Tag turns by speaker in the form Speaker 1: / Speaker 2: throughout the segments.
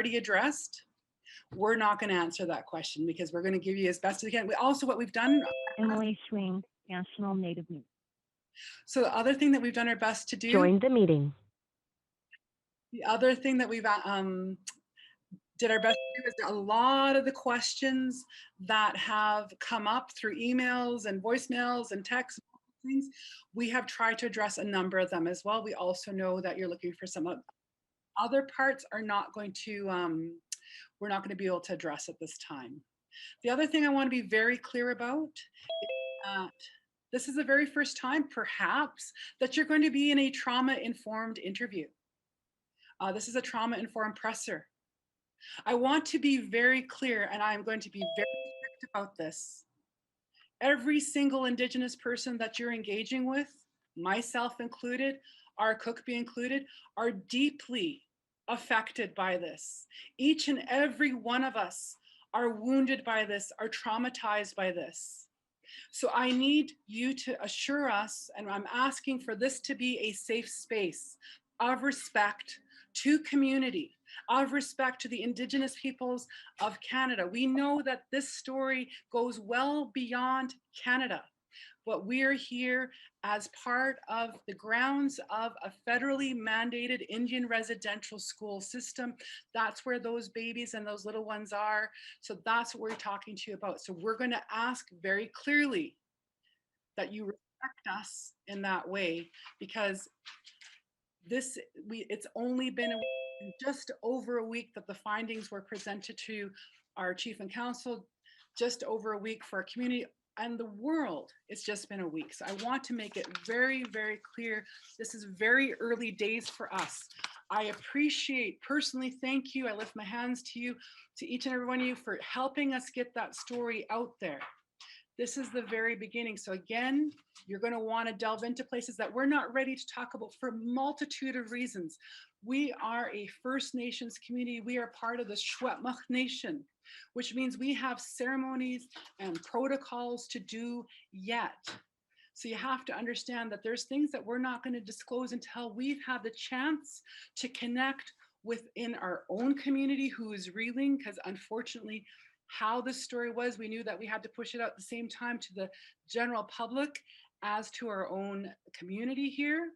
Speaker 1: already addressed, we're not going to answer that question because we're going to give you as best as we can. What we've done.
Speaker 2: Emily Swing, National Native News.
Speaker 1: So the other thing that we've done our best to do.
Speaker 2: Join the meeting.
Speaker 1: The other thing that we've did our best to do is a lot of the questions that have come up through emails and voicemails and texts, things, we have tried to address a number of them as well. We also know that you're looking for some other parts are not going to, we're not going to be able to address at this time. The other thing I want to be very clear about is that this is the very first time, perhaps, that you're going to be in a trauma-informed interview. This is a trauma-informed presser. I want to be very clear, and I'm going to be very strict about this. Every single Indigenous person that you're engaging with, myself included, our cook be included, are deeply affected by this. Each and every one of us are wounded by this, are traumatized by this. So I need you to assure us, and I'm asking for this to be a safe space of respect to community, of respect to the Indigenous peoples of Canada. We know that this story goes well beyond Canada, but we're here as part of the grounds of a federally mandated Indian residential school system. That's where those babies and those little ones are. So that's what we're talking to you about. So we're going to ask very clearly that you respect us in that way, because it's only been just over a week that the findings were presented to our chief and council, just over a week for our community and the world. It's just been a week. So I want to make it very, very clear. This is very early days for us. I appreciate, personally, thank you. I lift my hands to you, to each and every one of you, for helping us get that story out there. This is the very beginning. So again, you're going to want to delve into places that we're not ready to talk about for a multitude of reasons. We are a First Nations community. We are part of the Secwépemc Nation, which means we have ceremonies and protocols to do yet. So you have to understand that there's things that we're not going to disclose until we've had the chance to connect within our own community who is reeling, because unfortunately, how this story was, we knew that we had to push it out at the same time to the general public as to our own community here.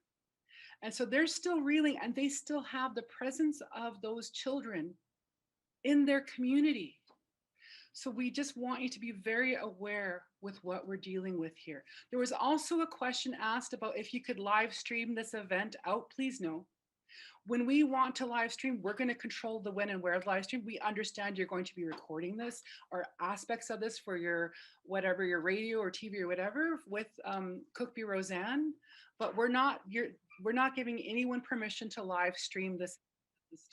Speaker 1: And so they're still reeling, and they still have the presence of those children in their community. So we just want you to be very aware with what we're dealing with here. There was also a question asked about if you could live stream this event out. Please no. When we want to live stream, we're going to control the when and where of live stream. We understand you're going to be recording this or aspects of this for your whatever, your radio or TV or whatever with Cook B. Roseanne, but we're not giving anyone permission to live stream this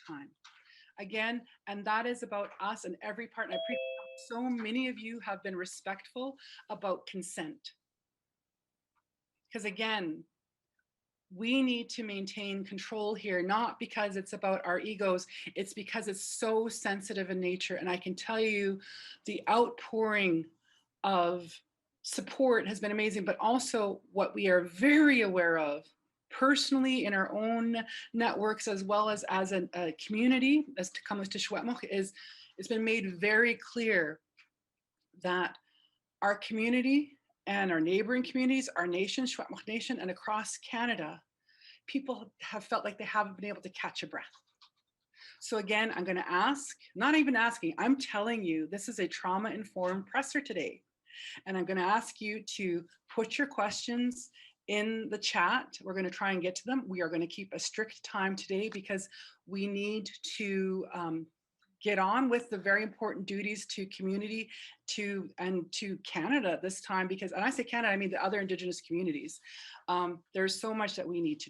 Speaker 1: time. Again, and that is about us and every part. And I appreciate so many of you have been respectful about consent. Because again, we need to maintain control here, not because it's about our egos, it's because it's so sensitive in nature. And I can tell you the outpouring of support has been amazing, but also what we are very aware of personally in our own networks, as well as a community, as Tk'emlúps to Secwépemc, is it's been made very clear that our community and our neighboring communities, our nation, Secwépemc Nation, and across Canada, people have felt like they haven't been able to catch a breath. So again, I'm going to ask, not even asking, I'm telling you, this is a trauma-informed presser today. And I'm going to ask you to put your questions in the chat. We're going to try and get to them. We are going to keep a strict time today because we need to get on with the very important duties to community and to Canada this time, because, and I say Canada, I mean the other Indigenous communities. There's so much that we need to do.